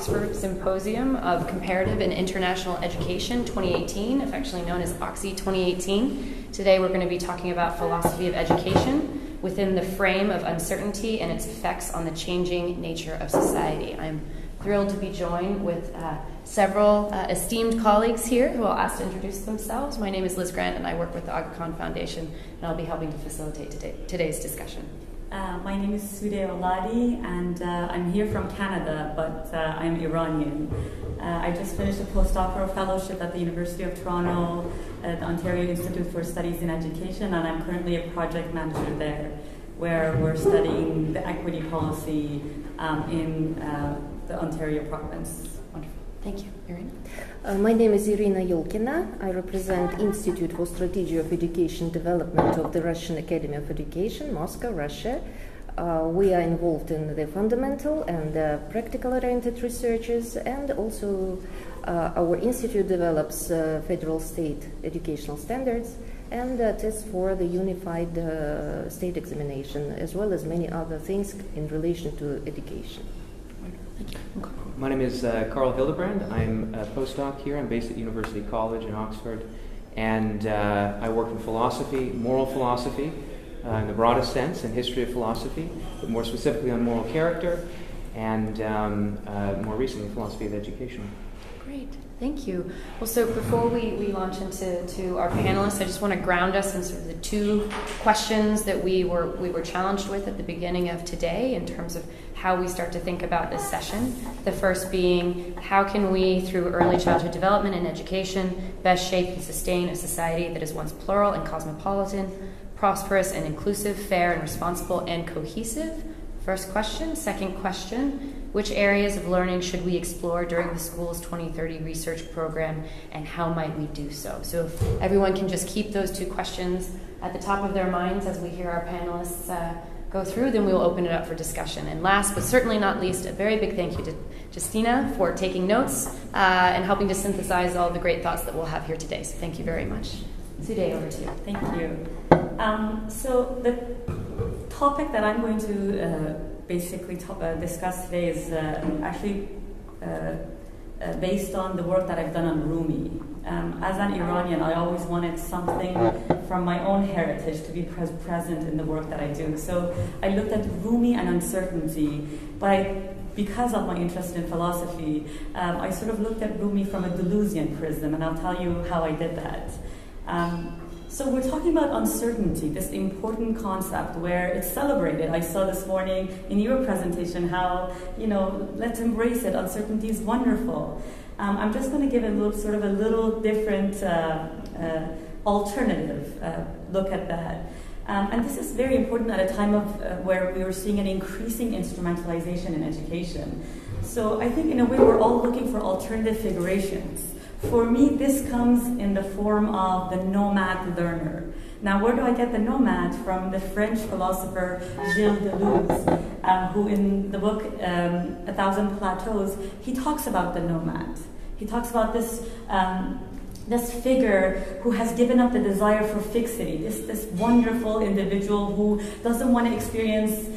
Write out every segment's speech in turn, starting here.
Oxford Symposium of Comparative and International Education 2018, affectionately known as OXSCIE 2018. Today we're going to be talking about philosophy of education within the frame of uncertainty and its effects on the changing nature of society. I'm thrilled to be joined with several esteemed colleagues here who I'll ask to introduce themselves. My name is Liz Grant and I work with the Aga Khan Foundation, and I'll be helping to facilitate today's discussion. My name is Soudeh Oladi, and I'm here from Canada, but I'm Iranian. I just finished a postdoctoral fellowship at the University of Toronto at the Ontario Institute for Studies in Education, and I'm currently a project manager there, where we're studying the equity policy in the Ontario province. Wonderful. Thank you. Irina? My name is Irina. I represent Institute for Strategy of Education Development of the Russian Academy of Education, Moscow, Russia. We are involved in the fundamental and practical-oriented researches, and also our institute develops federal state educational standards and tests for the unified state examination, as well as many other things in relation to education. My name is Carl Hildebrand. I'm a postdoc here. I'm based at University College in Oxford, and I work in philosophy, moral philosophy, in the broadest sense, and history of philosophy, but more specifically on moral character, and more recently, philosophy of education. Great, thank you. Well, so before we launch into our panelists, I just want to ground us in sort of the two questions that we were challenged with at the beginning of today in terms of how we start to think about this session. The first being, how can we, through early childhood development and education, best shape and sustain a society that is once plural and cosmopolitan, prosperous and inclusive, fair and responsible, and cohesive? First question. Second question, which areas of learning should we explore during the school's 2030 research program, and how might we do so? So if everyone can just keep those two questions at the top of their minds as we hear our panelists go through, then we will open it up for discussion. And last but certainly not least, a very big thank you to Justina for taking notes and helping to synthesize all the great thoughts that we'll have here today. So thank you very much. Soudeh, over to you. Thank you. So the topic that I'm going to basically discuss today is actually based on the work that I've done on Rumi. As an Iranian, I always wanted something from my own heritage to be present in the work that I do. So I looked at Rumi and uncertainty, but because of my interest in philosophy, I sort of looked at Rumi from a Deleuzian prism, and I'll tell you how I did that. So we're talking about uncertainty, this important concept where it's celebrated. I saw this morning in your presentation how, let's embrace it. Uncertainty is wonderful. I'm just going to give a little different alternative look at that. And this is very important at a time of where we were seeing an increasing instrumentalization in education. So I think in a way we're all looking for alternative figurations. For me, this comes in the form of the nomad learner. Now, where do I get the nomad? From the French philosopher Gilles Deleuze, who in the book A Thousand Plateaus, he talks about the nomad. He talks about this figure who has given up the desire for fixity, this wonderful individual who doesn't want to experience,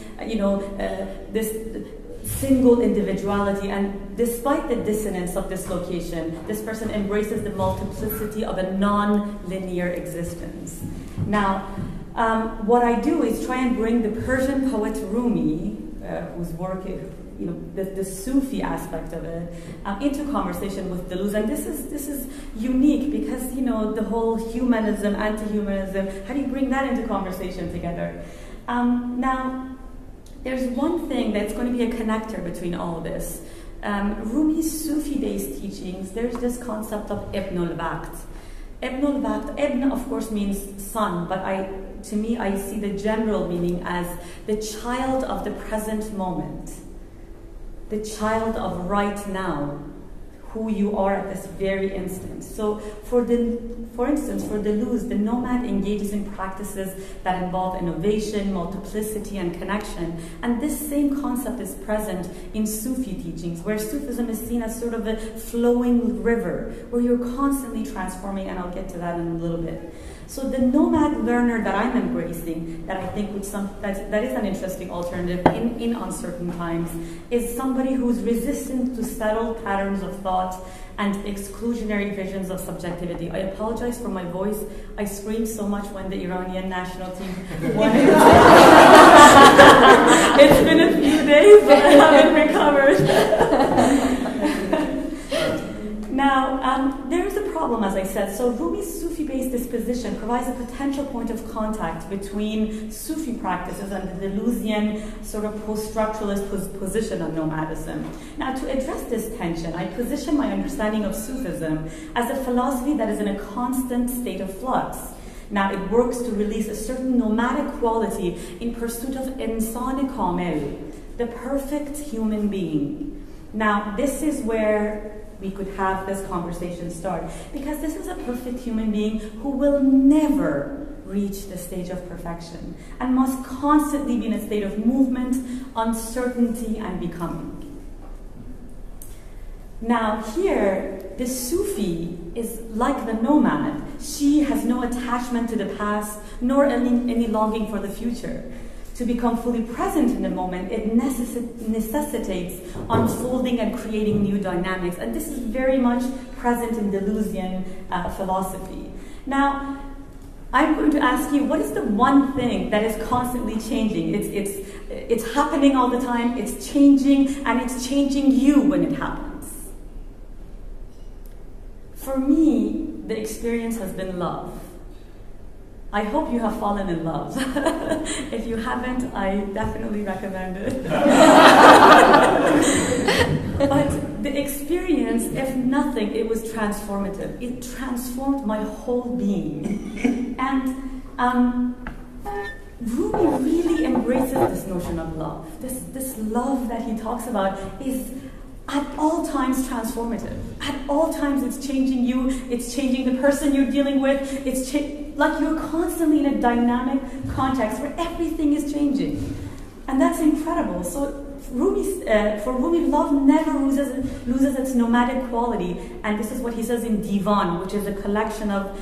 this single individuality, and despite the dissonance of dislocation, this person embraces the multiplicity of a non-linear existence. Now, what I do is try and bring the Persian poet Rumi, whose work, the Sufi aspect of it, into conversation with Deleuze. And this is unique because, the whole humanism, anti-humanism, how do you bring that into conversation together? Now, there's one thing that's going to be a connector between all of this. Rumi's Sufi-based teachings, there's this concept of Ibn al-Waqt. Ibn, of course, means son, but to me, I see the general meaning as the child of the present moment, the child of right now, who you are at this very instant. So for instance, for Deleuze, the nomad engages in practices that involve innovation, multiplicity, and connection. And this same concept is present in Sufi teachings, where Sufism is seen as sort of a flowing river, where you're constantly transforming, and I'll get to that in a little bit. So the nomad learner that I'm embracing, that I think that is an interesting alternative in uncertain times, is somebody who's resistant to settled patterns of thought and exclusionary visions of subjectivity. I apologize for my voice. I screamed so much when the Iranian national team won. It's been a few days, but I haven't recovered. Now, there is a problem, as I said. So Rumi's Sufi-based disposition provides a potential point of contact between Sufi practices and the Deleuzian sort of post-structuralist position on nomadism. Now, to address this tension, I position my understanding of Sufism as a philosophy that is in a constant state of flux. Now, it works to release a certain nomadic quality in pursuit of insan kamil, the perfect human being. Now, this is where we could have this conversation start, because this is a perfect human being who will never reach the stage of perfection and must constantly be in a state of movement, uncertainty, and becoming. Now here, the Sufi is like the nomad. She has no attachment to the past, nor any longing for the future. To become fully present in the moment, it necessitates unfolding and creating new dynamics. And this is very much present in Deleuzian philosophy. Now, I'm going to ask you, what is the one thing that is constantly changing? It's happening all the time, it's changing, and it's changing you when it happens. For me, the experience has been love. I hope you have fallen in love. If you haven't, I definitely recommend it. But the experience, if nothing, it was transformative. It transformed my whole being. And Rumi really embraces this notion of love. This love that he talks about is at all times transformative. At all times it's changing you, it's changing the person you're dealing with, it's like you're constantly in a dynamic context where everything is changing. And that's incredible. So for Rumi, love never loses its nomadic quality. And this is what he says in Divan, which is a collection of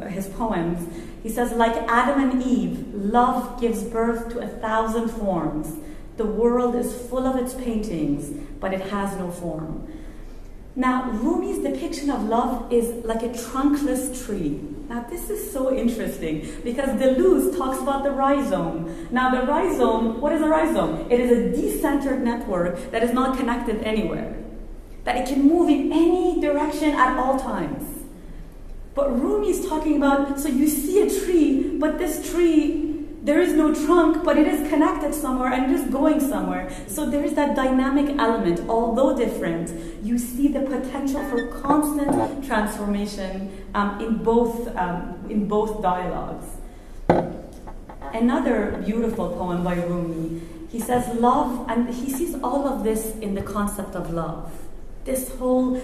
his poems. He says, like Adam and Eve, love gives birth to 1,000 forms. The world is full of its paintings, but it has no form. Now, Rumi's depiction of love is like a trunkless tree. Now, this is so interesting because Deleuze talks about the rhizome. Now, the rhizome, what is a rhizome? It is a decentered network that is not connected anywhere, that it can move in any direction at all times. But Rumi is talking about, so you see a tree, but this tree, there is no trunk, but it is connected somewhere and it is going somewhere. So there is that dynamic element. Although different, you see the potential for constant transformation in both dialogues. Another beautiful poem by Rumi. He says love, and he sees all of this in the concept of love. This whole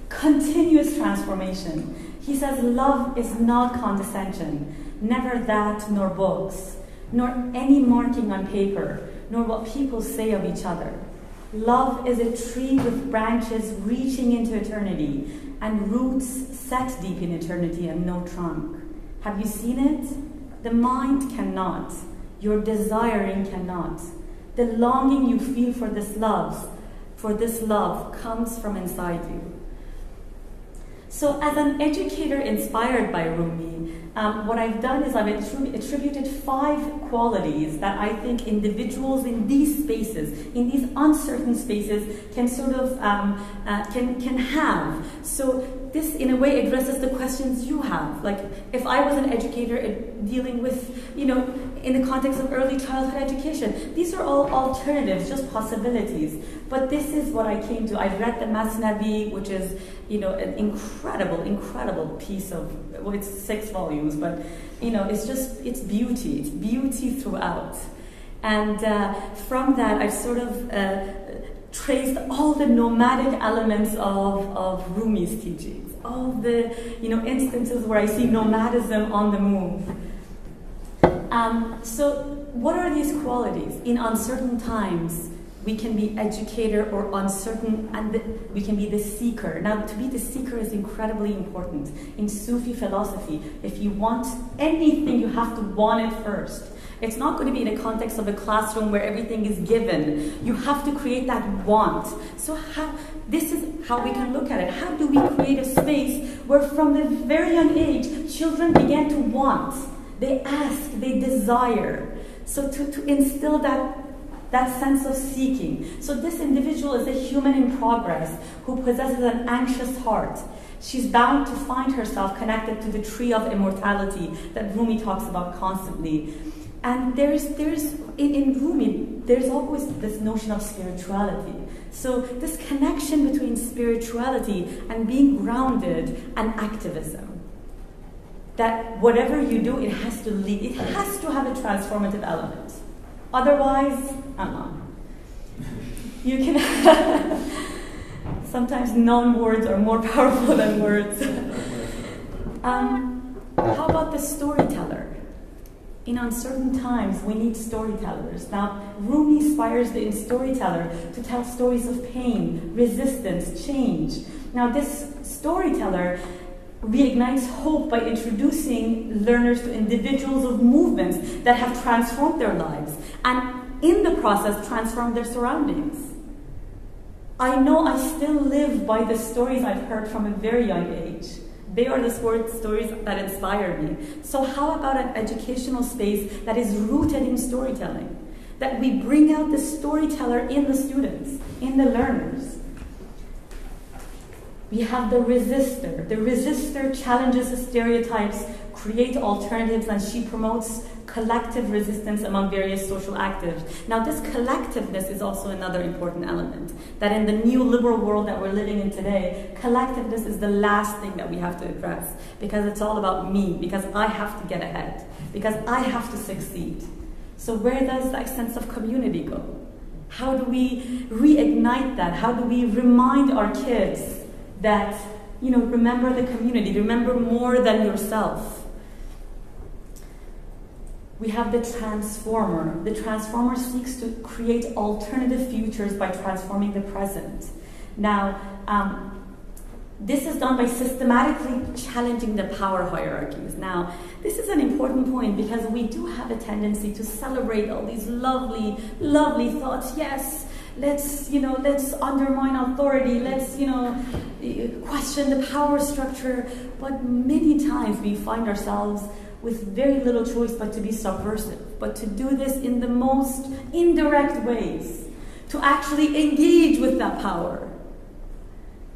continuous transformation. He says love is not condescension. Never that, nor books, nor any marking on paper, nor what people say of each other. Love is a tree with branches reaching into eternity and roots set deep in eternity and no trunk. Have you seen it? The mind cannot. Your desiring cannot. The longing you feel for this love comes from inside you. So as an educator inspired by Rumi, what I've done is I've attributed 5 qualities that I think individuals in these spaces, in these uncertain spaces, can sort of can have. So this, in a way, addresses the questions you have. Like, if I was an educator dealing with, in the context of early childhood education, these are all alternatives, just possibilities. But this is what I came to. I read the Masnavi, which is, an incredible piece of, well, it's 6 volumes, but, it's beauty. It's beauty throughout. And from that, I've sort of traced all the nomadic elements of Rumi's teachings, all the, instances where I see nomadism on the move. So what are these qualities? In uncertain times, we can be educator or uncertain, and we can be the seeker. Now, to be the seeker is incredibly important. In Sufi philosophy, if you want anything, you have to want it first. It's not going to be in the context of a classroom where everything is given. You have to create that want. So this is how we can look at it. How do we create a space where from a very young age, children begin to want, they ask, they desire. So to instill that sense of seeking. So this individual is a human in progress who possesses an anxious heart. She's bound to find herself connected to the tree of immortality that Rumi talks about constantly. And there's in Rumi, there's always this notion of spirituality. So this connection between spirituality and being grounded and activism. That whatever you do, it has to lead, it has to have a transformative element. Otherwise, you can sometimes non-words are more powerful than words. How about the storyteller? In uncertain times, we need storytellers. Now, Rumi inspires the storyteller to tell stories of pain, resistance, change. Now, this storyteller reignites hope by introducing learners to individuals of movements that have transformed their lives and in the process transformed their surroundings. I know I still live by the stories I've heard from a very young age. They are the stories that inspire me. So how about an educational space that is rooted in storytelling? That we bring out the storyteller in the students, in the learners. We have the resistor. The resistor challenges the stereotypes, creates alternatives, and she promotes collective resistance among various social actors. Now, this collectiveness is also another important element. That in the neoliberal world that we're living in today, collectiveness is the last thing that we have to address because it's all about me, because I have to get ahead, because I have to succeed. So where does that sense of community go? How do we reignite that? How do we remind our kids that, remember the community, remember more than yourself? We have the transformer. The transformer seeks to create alternative futures by transforming the present. Now, this is done by systematically challenging the power hierarchies. Now, this is an important point because we do have a tendency to celebrate all these lovely, lovely thoughts. Yes, let's undermine authority. Let's, question the power structure. But many times we find ourselves with very little choice but to be subversive, but to do this in the most indirect ways, to actually engage with that power.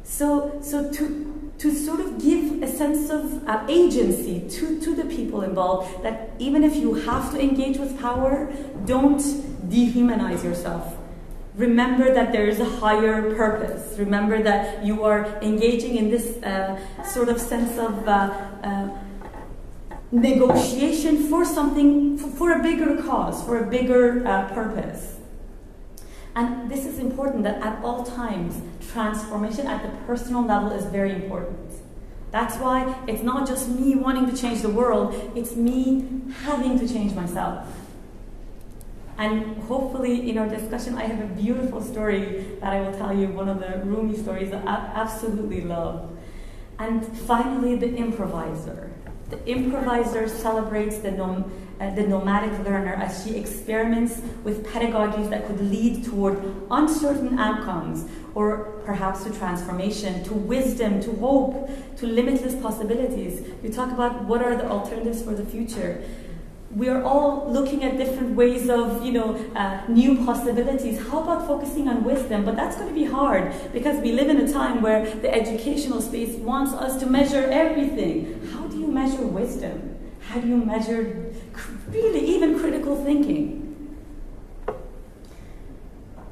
So to sort of give a sense of agency to the people involved, that even if you have to engage with power, don't dehumanize yourself. Remember that there is a higher purpose. Remember that you are engaging in this sort of sense of negotiation for something, for a bigger cause, for a bigger purpose. And this is important, that at all times, transformation at the personal level is very important. That's why it's not just me wanting to change the world, it's me having to change myself. And hopefully in our discussion, I have a beautiful story that I will tell you, one of the Rumi stories that I absolutely love. And finally, the improviser. The improviser celebrates the nomadic learner as she experiments with pedagogies that could lead toward uncertain outcomes, or perhaps to transformation, to wisdom, to hope, to limitless possibilities. You talk about what are the alternatives for the future. We are all looking at different ways of, new possibilities. How about focusing on wisdom? But that's going to be hard because we live in a time where the educational space wants us to measure everything. How do you measure wisdom? How do you measure really even critical thinking?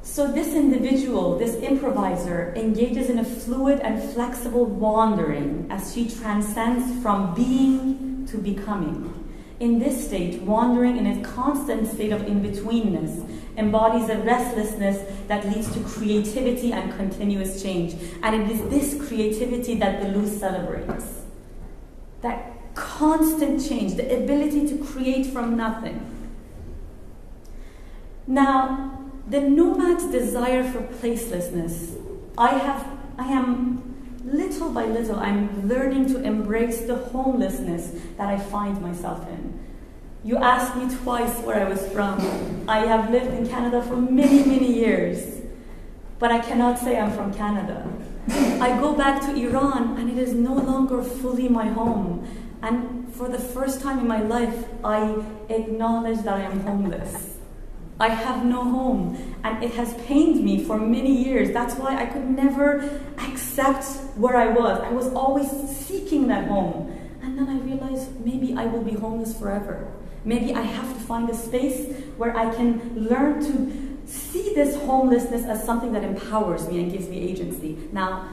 So this individual, this improviser, engages in a fluid and flexible wandering as she transcends from being to becoming. In this state, wandering in a constant state of in-betweenness embodies a restlessness that leads to creativity and continuous change. And it is this creativity that the Luz celebrates. That constant change, the ability to create from nothing. Now, The nomad's desire for placelessness. I am little by little, I'm learning to embrace the homelessness that I find myself in. You asked me twice where I was from. I have lived in Canada for many, many years, but I cannot say I'm from Canada. I go back to Iran and it is no longer fully my home. And for the first time in my life, I acknowledge that I am homeless. I have no home, and it has pained me for many years. That's why I could never accept where I was. I was always seeking that home. And then I realized maybe I will be homeless forever. Maybe I have to find a space where I can learn to see this homelessness as something that empowers me and gives me agency. Now,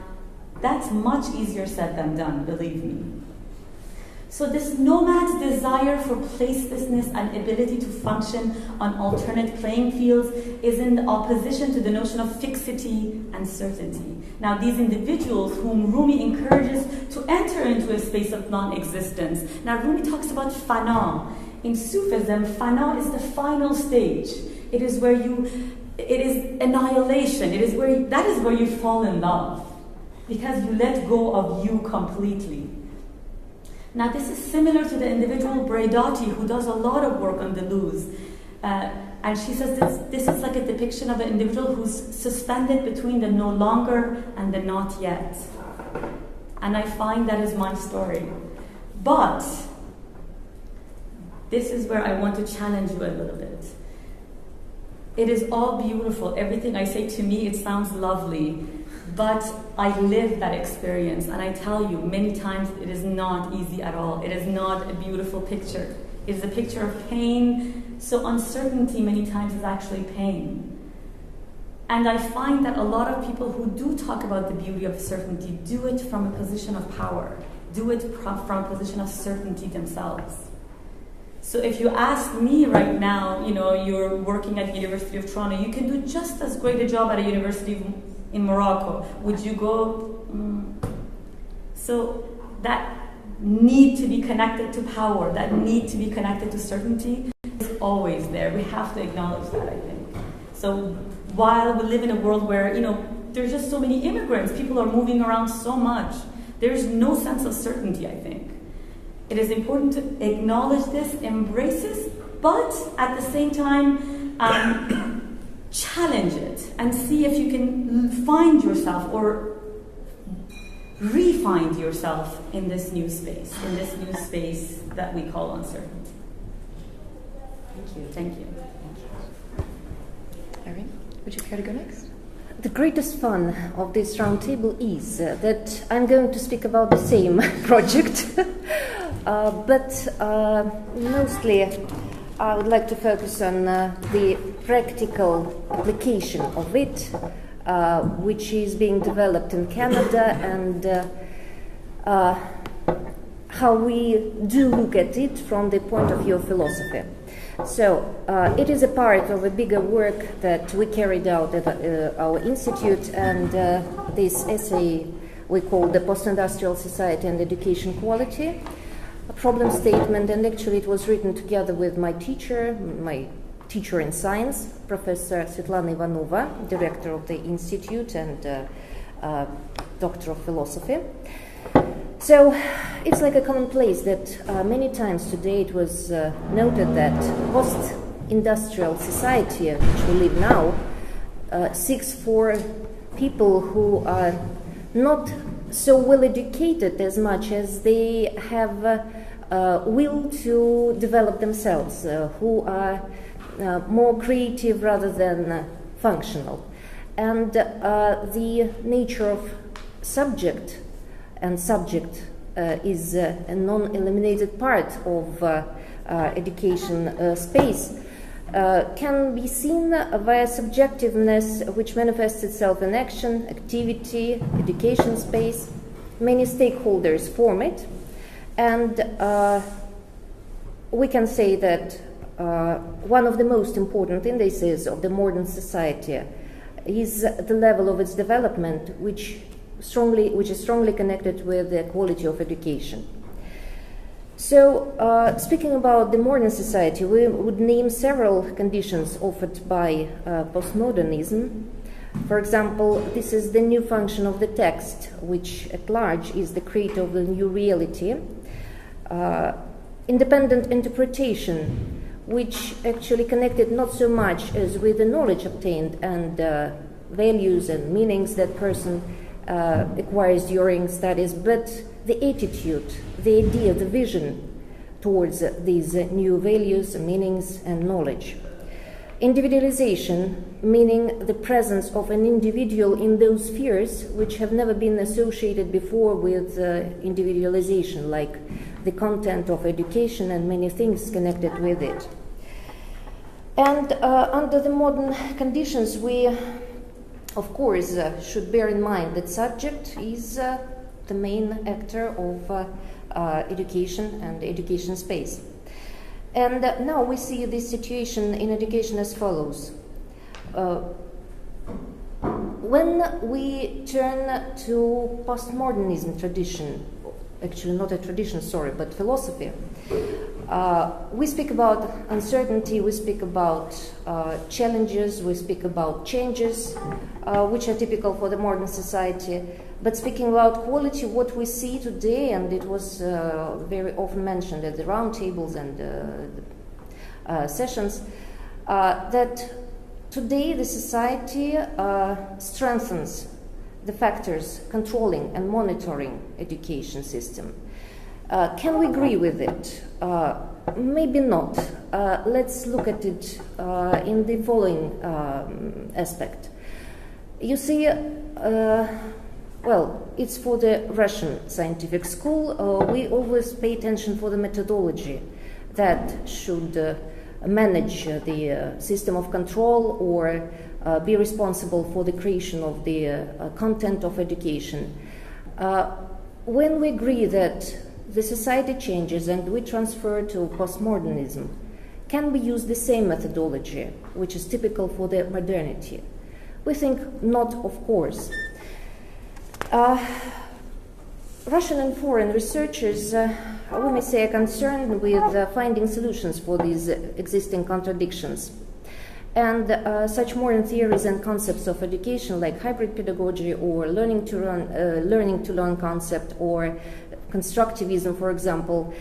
that's much easier said than done, believe me. So this nomad's desire for placelessness and ability to function on alternate playing fields is in opposition to the notion of fixity and certainty. Now, these individuals whom Rumi encourages to enter into a space of non-existence. Now, Rumi talks about fana. In Sufism, fana is the final stage. It is annihilation. That is where you fall in love, because you let go of you completely. Now, this is similar to the individual Braidati, who does a lot of work on the luz. And she says this is like a depiction of an individual who's suspended between the no longer and the not yet. And I find that is my story. But this is where I want to challenge you a little bit. It is all beautiful. Everything I say, to me, it sounds lovely. But I live that experience, and I tell you, many times it is not easy at all. It is not a beautiful picture. It is a picture of pain. So uncertainty many times is actually pain. And I find that a lot of people who do talk about the beauty of certainty do it from a position of power, do it from a position of certainty themselves. So if you ask me right now, you're working at the University of Toronto, you can do just as great a job at a university in Morocco. Would you go? So that need to be connected to power, that need to be connected to certainty is always there. We have to acknowledge that, I think. So while we live in a world where, there's just so many immigrants, people are moving around so much, there's no sense of certainty, I think. It is important to acknowledge this, embrace this, but at the same time, challenge it and see if you can find yourself or re-find yourself in this new space, that we call uncertainty. Thank you. Irina, would you care to go next? The greatest fun of this roundtable is that I'm going to speak about the same project, but mostly I would like to focus on the practical application of it, which is being developed in Canada, and how we do look at it from the point of view of philosophy. So it is a part of a bigger work that we carried out at our institute, and this essay we call the Post-Industrial Society and Education Quality, a problem statement, and actually it was written together with my teacher in science, Professor Svetlana Ivanova, director of the institute and doctor of philosophy. So it's like a commonplace that many times today it was noted that post-industrial society, which we live now, seeks for people who are not so well educated as much as they have will to develop themselves, who are more creative rather than functional. And the nature of subject is a non-eliminated part of education space, can be seen via subjectiveness, which manifests itself in action, activity, education space. Many stakeholders form it, and we can say that one of the most important indices of the modern society is the level of its development, which is strongly connected with the quality of education. So, speaking about the modern society, we would name several conditions offered by postmodernism. For example, this is the new function of the text, which at large is the creator of the new reality. Independent interpretation, which actually connected not so much as with the knowledge obtained and values and meanings that person acquires during studies, but the attitude, the idea, the vision towards these new values, meanings, and knowledge. Individualization, meaning the presence of an individual in those spheres which have never been associated before with individualization, like the content of education and many things connected with it. And under the modern conditions, we, of course, should bear in mind that subject is the main actor of education and education space. And now we see this situation in education as follows. When we turn to postmodernism tradition, actually not a tradition, sorry, but philosophy, we speak about uncertainty, we speak about challenges, we speak about changes, which are typical for the modern society. But speaking about quality, what we see today, and it was very often mentioned at the roundtables and sessions, that today the society strengthens the factors controlling and monitoring education system. Can we agree with it? Maybe not. Let's look at it in the following aspect. You see, well, it's for the Russian scientific school. We always pay attention for the methodology that should manage the system of control or be responsible for the creation of the content of education. When we agree that the society changes and we transfer to postmodernism, can we use the same methodology, which is typical for the modernity? We think not, of course. Russian and foreign researchers, we may say, are concerned with finding solutions for these existing contradictions. And such modern theories and concepts of education, like hybrid pedagogy or learning to learn concept, or constructivism, for example,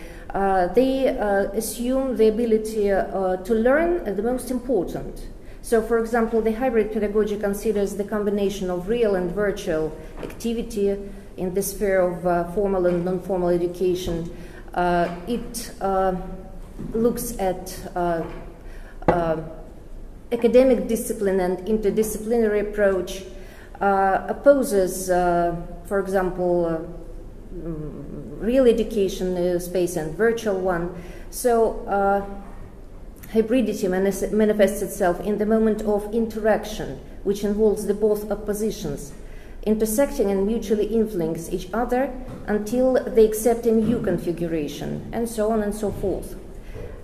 they assume the ability to learn the most important. So, for example, the hybrid pedagogy considers the combination of real and virtual activity in the sphere of formal and non-formal education. It looks at academic discipline and interdisciplinary approach, opposes, for example, real education space and virtual one. So hybridity manifests itself in the moment of interaction, which involves the both oppositions intersecting and mutually influence each other until they accept a new configuration, and so on and so forth.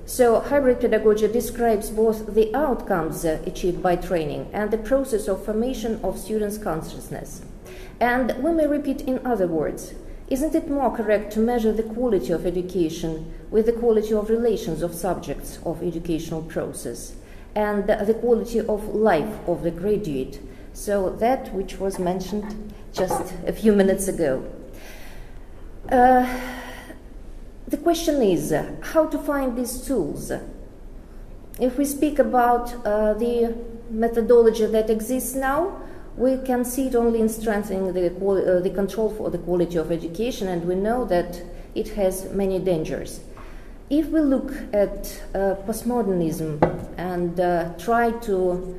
So hybrid pedagogy describes both the outcomes achieved by training and the process of formation of students' consciousness. And we may repeat in other words, isn't it more correct to measure the quality of education with the quality of relations of subjects of educational process and the quality of life of the graduate? So that which was mentioned just a few minutes ago. The question is how to find these tools. If we speak about the methodology that exists now, we can see it only in strengthening the control for the quality of education, and we know that it has many dangers. If we look at postmodernism and try to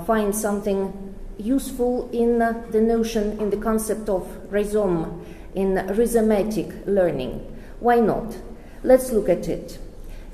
find something useful in the notion, in the concept of rhizome, in rhizomatic learning, why not? Let's look at it.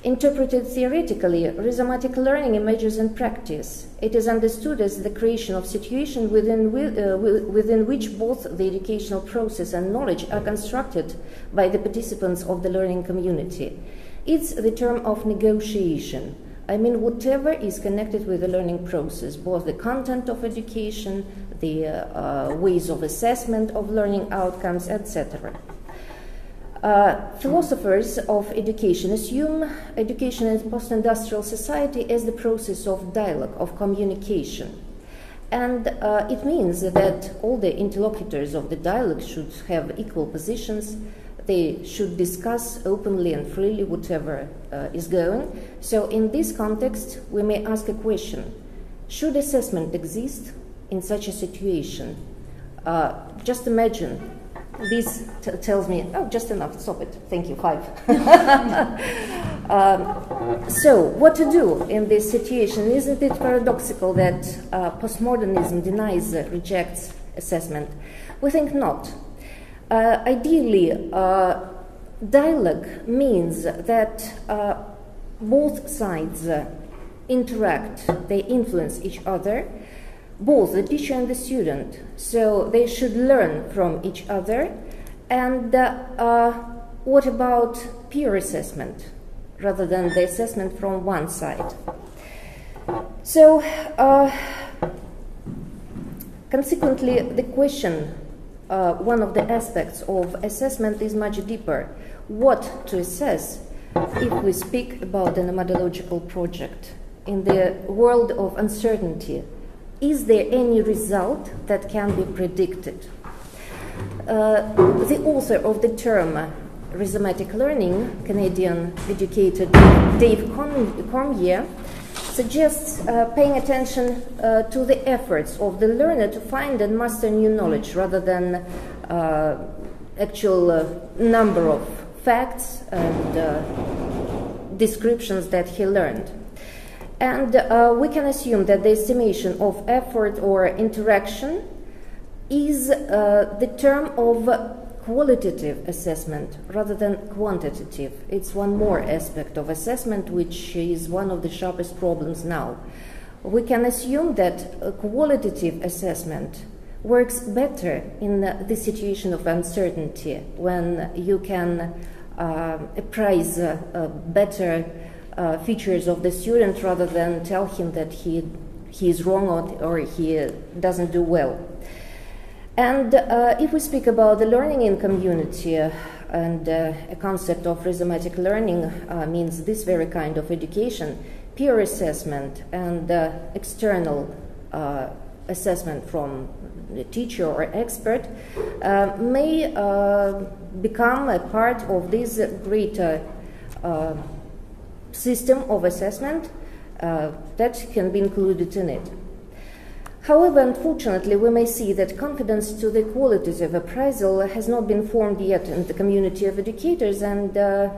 Interpreted theoretically, rhizomatic learning emerges in practice. It is understood as the creation of situations within which both the educational process and knowledge are constructed by the participants of the learning community. It's the term of negotiation. I mean, whatever is connected with the learning process, both the content of education, the ways of assessment of learning outcomes, etc. Philosophers of education assume education in post-industrial society as the process of dialogue, of communication. And it means that all the interlocutors of the dialogue should have equal positions. They should discuss openly and freely whatever is going. So in this context, we may ask a question: should assessment exist in such a situation? Just imagine. This tells me, oh, just enough, stop it, thank you, 5. So, what to do in this situation? Isn't it paradoxical that postmodernism denies, rejects assessment? We think not. Ideally, dialogue means that both sides interact, they influence each other, both the teacher and the student, so they should learn from each other. And what about peer assessment rather than the assessment from one side? So consequently, the question, one of the aspects of assessment is much deeper. What to assess if we speak about an methodological project? In the world of uncertainty, is there any result that can be predicted? The author of the term rhizomatic learning, Canadian educator Dave Cormier, suggests paying attention to the efforts of the learner to find and master new knowledge rather than actual number of facts and descriptions that he learned. And we can assume that the estimation of effort or interaction is the term of qualitative assessment rather than quantitative. It's one more aspect of assessment, which is one of the sharpest problems now. We can assume that qualitative assessment works better in the situation of uncertainty, when you can appraise better features of the student rather than tell him that he is wrong or he doesn't do well. And if we speak about the learning in community, and a concept of rhizomatic learning means this very kind of education, peer assessment and external assessment from the teacher or expert may become a part of this greater system of assessment that can be included in it. However, unfortunately, we may see that confidence to the qualitative appraisal has not been formed yet in the community of educators, and there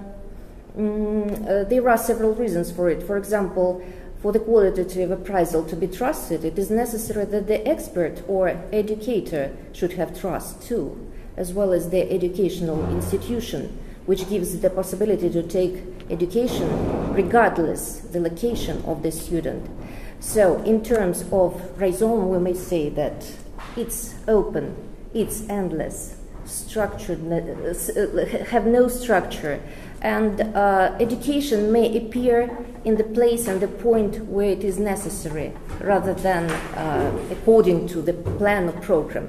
are several reasons for it. For example, for the qualitative appraisal to be trusted, it is necessary that the expert or educator should have trust too, as well as the educational institution, which gives the possibility to take education regardless the location of the student. So in terms of rhizome, we may say that it's open, it's endless, structured, have no structure, and education may appear in the place and the point where it is necessary, rather than according to the plan or program.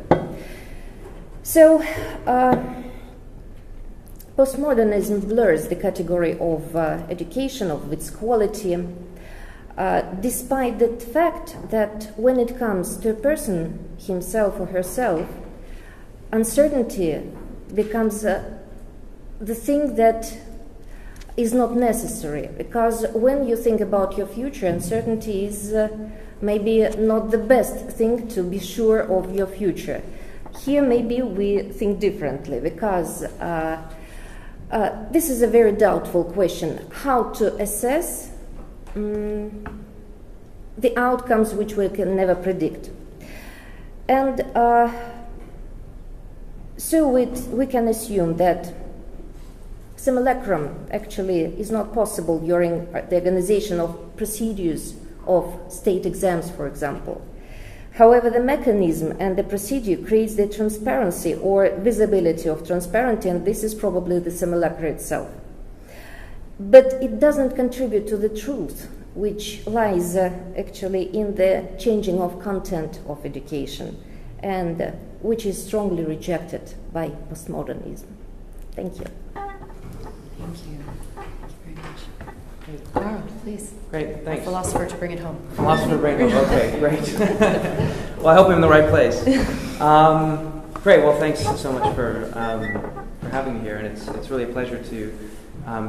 So postmodernism blurs the category of education, of its quality, despite the fact that when it comes to a person, himself or herself, uncertainty becomes the thing that is not necessary. Because when you think about your future, uncertainty is maybe not the best thing to be sure of your future. Here maybe we think differently, because this is a very doubtful question, how to assess the outcomes which we can never predict. And so we can assume that simulacrum actually is not possible during the organization of procedures of state exams, for example. However, the mechanism and the procedure creates the transparency or visibility of transparency, and this is probably the simulacra itself. But it doesn't contribute to the truth, which lies actually in the changing of content of education, and which is strongly rejected by postmodernism. Thank you. you. Thank you very much. Carl, please. Great, thanks. Philosopher to bring it home. Philosopher brain home. Okay, great. Well, I hope I'm in the right place. Great. Well, thanks so much for having me here, and it's really a pleasure to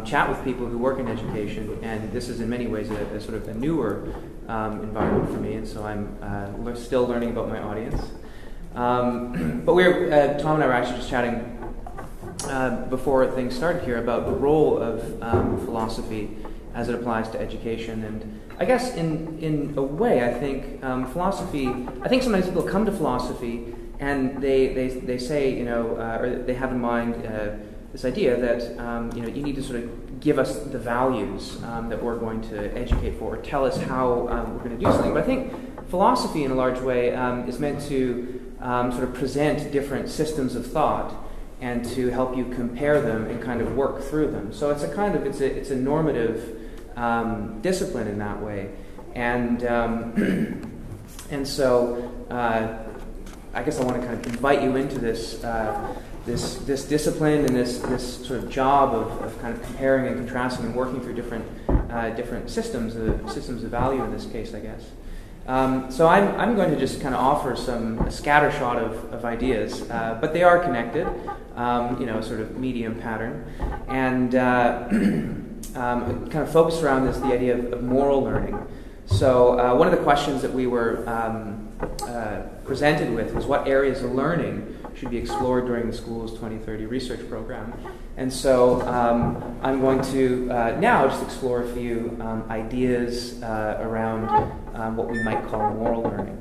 chat with people who work in education. And this is in many ways a sort of a newer environment for me, and so I'm still learning about my audience. But Tom and I were actually just chatting before things started here about the role of philosophy as it applies to education. And I guess in a way, I think philosophy, I think sometimes people come to philosophy and they say, or they have in mind this idea that, you need to sort of give us the values that we're going to educate for, or tell us how we're going to do something. But I think philosophy in a large way is meant to sort of present different systems of thought and to help you compare them and kind of work through them. So it's a normative discipline in that way, and so I guess I want to kind of invite you into this this discipline and this sort of job of kind of comparing and contrasting and working through different systems of value in this case, I guess. So I'm going to just kind of offer a scattershot of ideas, but they are connected, sort of medium pattern, and kind of focus around the idea of moral learning. So one of the questions that we were presented with was what areas of learning should be explored during the school's 2030 research program. And so I'm going to now just explore a few ideas around what we might call moral learning.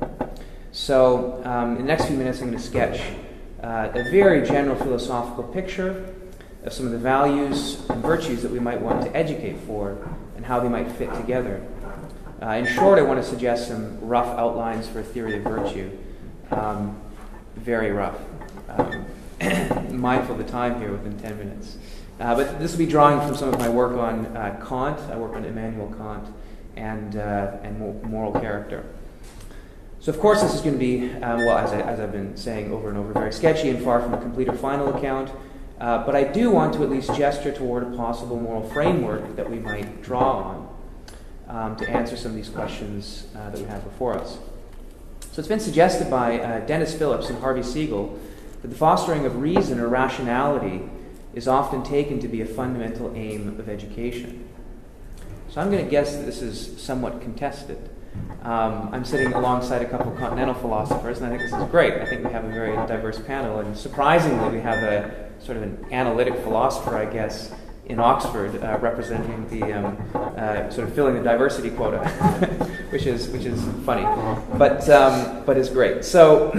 So in the next few minutes I'm going to sketch a very general philosophical picture of some of the values and virtues that we might want to educate for and how they might fit together. In short, I want to suggest some rough outlines for a theory of virtue. Very rough. Mindful of the time here within 10 minutes. But this will be drawing from some of my work on Kant. I work on Immanuel Kant and moral character. So of course this is going to be, as I've been saying over and over, very sketchy and far from a complete or final account. But I do want to at least gesture toward a possible moral framework that we might draw on to answer some of these questions that we have before us. So it's been suggested by Dennis Phillips and Harvey Siegel that the fostering of reason or rationality is often taken to be a fundamental aim of education. So I'm going to guess that this is somewhat contested. I'm sitting alongside a couple of continental philosophers, and I think this is great. I think we have a very diverse panel, and surprisingly we have a sort of an analytic philosopher, I guess, in Oxford representing the sort of filling the diversity quota, which is funny, but is great. So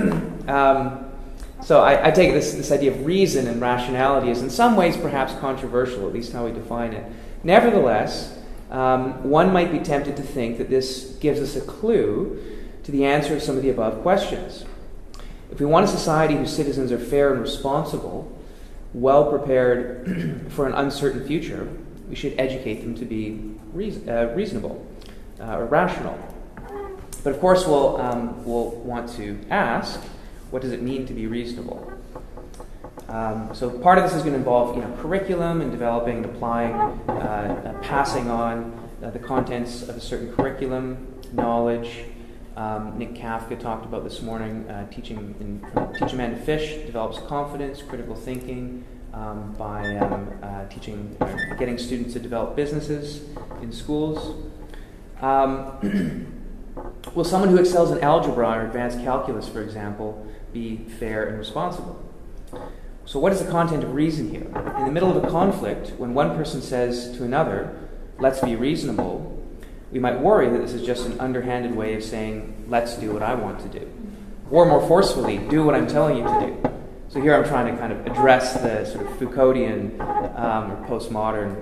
I take this idea of reason and rationality as in some ways perhaps controversial, at least how we define it. Nevertheless, one might be tempted to think that this gives us a clue to the answer to some of the above questions. If we want a society whose citizens are fair and responsible, well prepared for an uncertain future, we should educate them to be reasonable or rational. But of course, we'll want to ask, what does it mean to be reasonable? So part of this is going to involve curriculum and developing and applying, passing on the contents of a certain curriculum, knowledge. Nick Kafka talked about this morning, Teach a Man to Fish develops confidence, critical thinking by getting students to develop businesses in schools. Will someone who excels in algebra or advanced calculus, for example, be fair and responsible? So what is the content of reason here? In the middle of a conflict, when one person says to another, let's be reasonable, we might worry that this is just an underhanded way of saying, let's do what I want to do. Or more forcefully, do what I'm telling you to do. So here I'm trying to kind of address the sort of Foucauldian or postmodern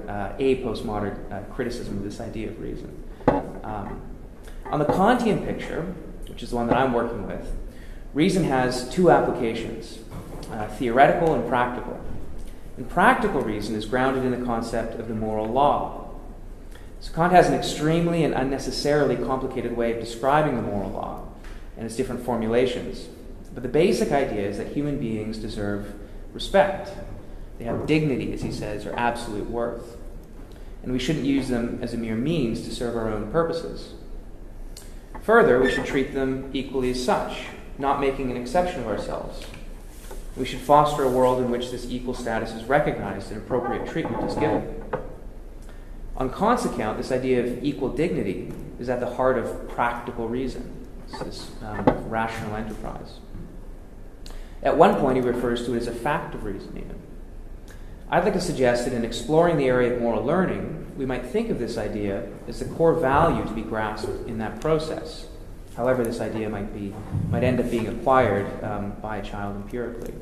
criticism of this idea of reason. On the Kantian picture, which is the one that I'm working with, reason has two applications, theoretical and practical. And practical reason is grounded in the concept of the moral law. So Kant has an extremely and unnecessarily complicated way of describing the moral law and its different formulations. But the basic idea is that human beings deserve respect. They have dignity, as he says, or absolute worth. And we shouldn't use them as a mere means to serve our own purposes. Further, we should treat them equally as such, not making an exception of ourselves. We should foster a world in which this equal status is recognized and appropriate treatment is given. On Kant's account, this idea of equal dignity is at the heart of practical reason. It's this rational enterprise. At one point, he refers to it as a fact of reason, even. I'd like to suggest that in exploring the area of moral learning, we might think of this idea as the core value to be grasped in that process. However, this idea might end up being acquired by a child empirically.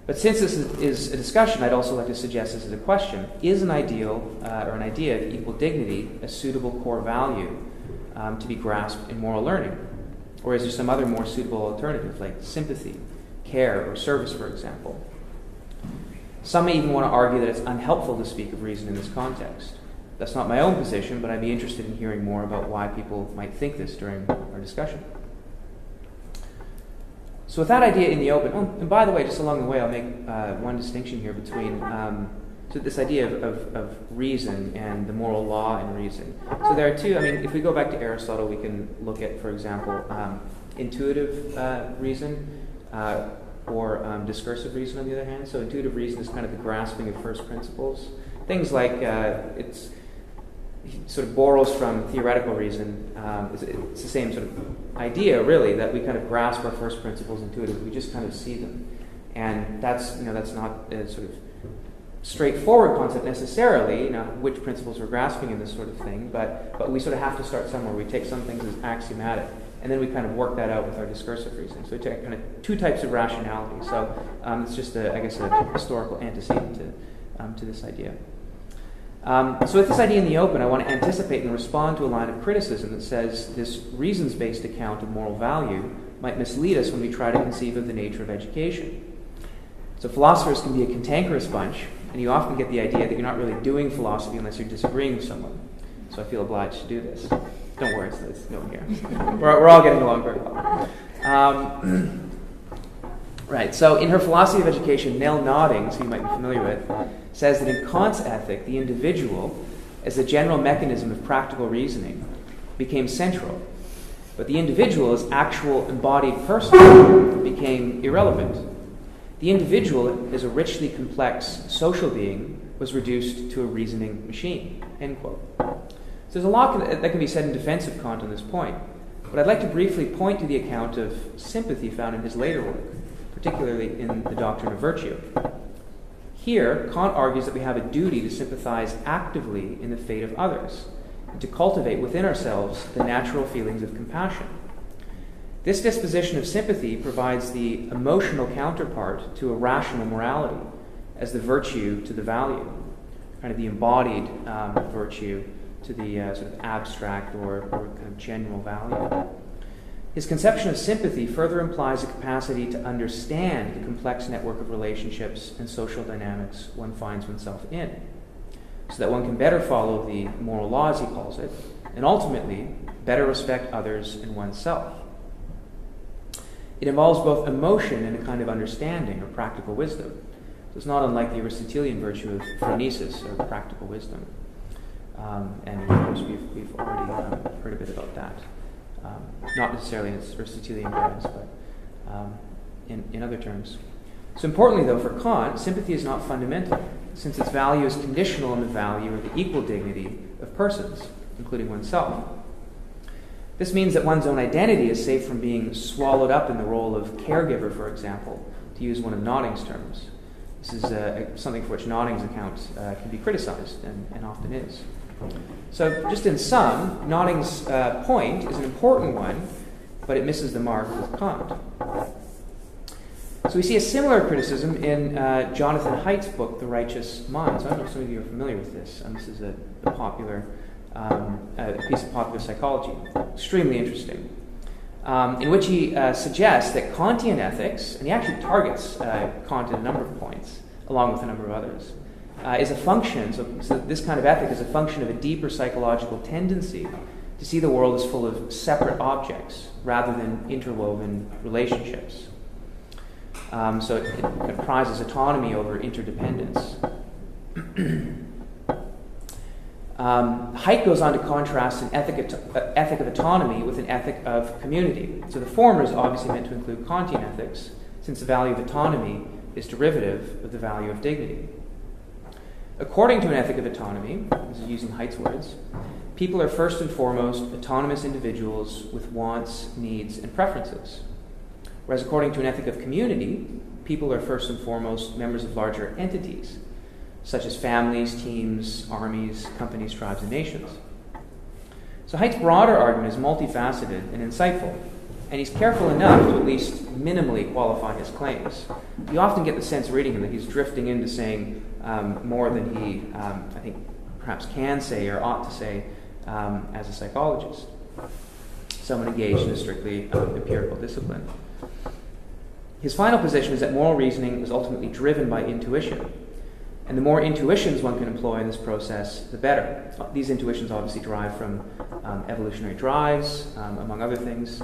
But since this is a discussion, I'd also like to suggest this as a question. Is an ideal or an idea of equal dignity a suitable core value to be grasped in moral learning? Or is there some other more suitable alternative, like sympathy, care, or service, for example? Some may even want to argue that it's unhelpful to speak of reason in this context. That's not my own position, but I'd be interested in hearing more about why people might think this during our discussion. So with that idea in the open, and by the way, just along the way, I'll make one distinction here between so this idea of reason and the moral law and reason. So there are two, if we go back to Aristotle, we can look at, for example, intuitive reason, or discursive reason on the other hand. So intuitive reason is kind of the grasping of first principles. Things like he sort of borrows from theoretical reason. It's the same sort of idea, really, that we kind of grasp our first principles intuitively. We just kind of see them. And that's not a sort of straightforward concept necessarily, which principles we're grasping in this sort of thing, but we sort of have to start somewhere. We take some things as axiomatic, and then we kind of work that out with our discursive reasoning. So we take kind of two types of rationality. So it's just, a historical antecedent to this idea. So with this idea in the open, I want to anticipate and respond to a line of criticism that says this reasons-based account of moral value might mislead us when we try to conceive of the nature of education. So philosophers can be a cantankerous bunch, and you often get the idea that you're not really doing philosophy unless you're disagreeing with someone. So I feel obliged to do this. Don't worry, it's no one here. We're all getting along very well. Right, so in her philosophy of education, Nell Noddings, who you might be familiar with, says that in Kant's ethic, the individual, as a general mechanism of practical reasoning, became central. But the individual as actual embodied person became irrelevant. The individual, as a richly complex social being, was reduced to a reasoning machine, end quote. So there's a lot that can be said in defense of Kant on this point, but I'd like to briefly point to the account of sympathy found in his later work, particularly in The Doctrine of Virtue. Here, Kant argues that we have a duty to sympathize actively in the fate of others, and to cultivate within ourselves the natural feelings of compassion. This disposition of sympathy provides the emotional counterpart to a rational morality, as the virtue to the value, kind of the embodied virtue to the sort of abstract or kind of general value. His conception of sympathy further implies a capacity to understand the complex network of relationships and social dynamics one finds oneself in, so that one can better follow the moral law, as he calls it, and ultimately better respect others and oneself. It involves both emotion and a kind of understanding or practical wisdom. So it's not unlike the Aristotelian virtue of phronesis, or practical wisdom. And of course, we've already heard a bit about that. Not necessarily in its Aristotelian terms, but in other terms. So importantly, though, for Kant, sympathy is not fundamental, since its value is conditional on the value or the equal dignity of persons, including oneself. This means that one's own identity is safe from being swallowed up in the role of caregiver, for example, to use one of Noddings' terms. This is something for which Noddings' account can be criticized, and often is. So just in sum, Noddings' point is an important one, but it misses the mark with Kant. So we see a similar criticism in Jonathan Haidt's book, The Righteous Mind. So I don't know if some of you are familiar with this. This is a popular piece of popular psychology, extremely interesting, in which he suggests that Kantian ethics, and he actually targets Kant in a number of points, along with a number of others, is a function, so this kind of ethic is a function of a deeper psychological tendency to see the world as full of separate objects rather than interwoven relationships. So it prizes autonomy over interdependence. Haidt goes on to contrast an ethic of autonomy with an ethic of community. So the former is obviously meant to include Kantian ethics, since the value of autonomy is derivative of the value of dignity. According to an ethic of autonomy, this is using Haidt's words, people are first and foremost autonomous individuals with wants, needs, and preferences. Whereas according to an ethic of community, people are first and foremost members of larger entities, such as families, teams, armies, companies, tribes, and nations. So Haidt's broader argument is multifaceted and insightful, and he's careful enough to at least minimally qualify his claims. You often get the sense reading him that he's drifting into saying more than he, I think, perhaps can say or ought to say as a psychologist, someone engaged in a strictly empirical discipline. His final position is that moral reasoning is ultimately driven by intuition. And the more intuitions one can employ in this process, the better. These intuitions obviously derive from evolutionary drives, among other things.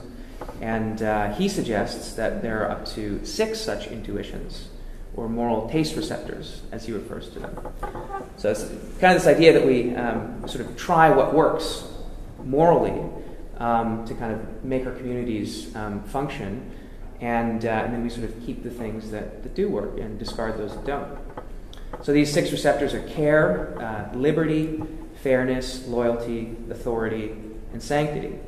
And he suggests that there are up to 6 such intuitions, or moral taste receptors, as he refers to them. So it's kind of this idea that we sort of try what works morally to kind of make our communities function, and then we sort of keep the things that do work and discard those that don't. So these 6 receptors are care, liberty, fairness, loyalty, authority, and sanctity.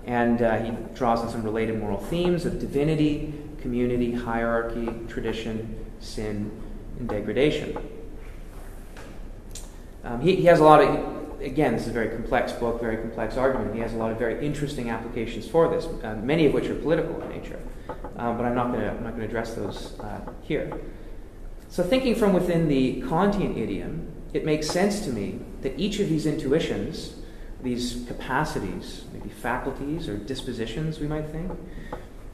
And he draws on some related moral themes of divinity, community, hierarchy, tradition, sin, and degradation. He has a lot of, again, this is a very complex book, very complex argument. He has a lot of very interesting applications for this, many of which are political in nature. But I'm not going to address those here. So thinking from within the Kantian idiom, it makes sense to me that each of these intuitions, these capacities, maybe faculties or dispositions we might think,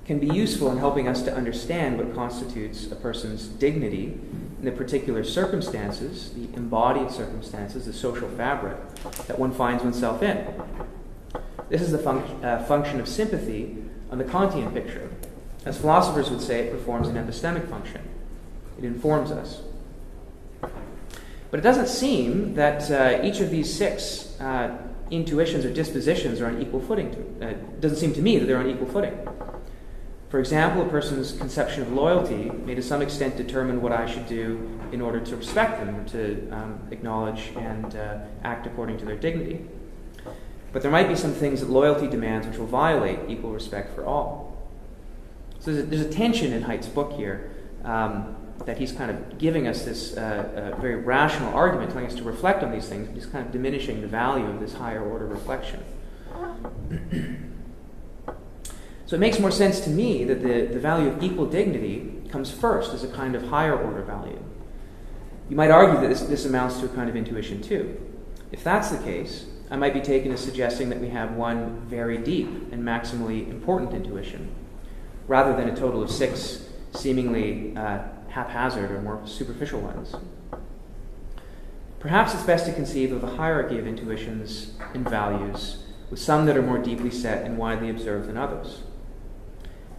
can be useful in helping us to understand what constitutes a person's dignity in the particular circumstances, the embodied circumstances, the social fabric that one finds oneself in. This is the function of sympathy on the Kantian picture. As philosophers would say, it performs an epistemic function. It informs us. But it doesn't seem that each of these 6 intuitions or dispositions are on equal footing. It doesn't seem to me that they're on equal footing. For example, a person's conception of loyalty may to some extent determine what I should do in order to respect them, or to acknowledge and act according to their dignity. But there might be some things that loyalty demands which will violate equal respect for all. So there's a tension in Haidt's book here, that he's kind of giving us this very rational argument, telling us to reflect on these things, but he's kind of diminishing the value of this higher order reflection. So it makes more sense to me that the value of equal dignity comes first as a kind of higher order value. You might argue that this amounts to a kind of intuition too. If that's the case, I might be taken as suggesting that we have one very deep and maximally important intuition, rather than a total of 6 seemingly haphazard or more superficial ones. Perhaps it's best to conceive of a hierarchy of intuitions and values, with some that are more deeply set and widely observed than others.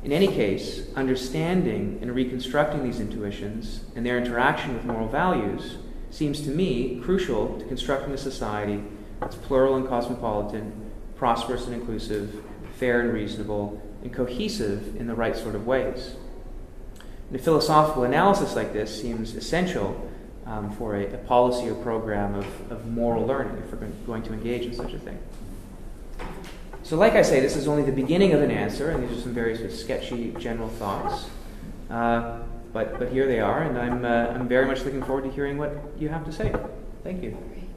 In any case, understanding and reconstructing these intuitions and their interaction with moral values seems to me crucial to constructing a society that's plural and cosmopolitan, prosperous and inclusive, fair and reasonable, and cohesive in the right sort of ways. And a philosophical analysis like this seems essential for a policy or program of moral learning, if we're going to engage in such a thing. So like I say, this is only the beginning of an answer, and these are some very sort of sketchy general thoughts. But here they are, and I'm very much looking forward to hearing what you have to say. Thank you. Great.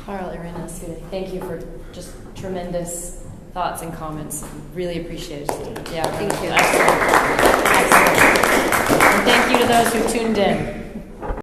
Carl, Irina, Soudeh, thank you for just tremendous thoughts and comments. Really appreciate it. Yeah, Thank you. Excellent. Excellent. And thank you to those who tuned in.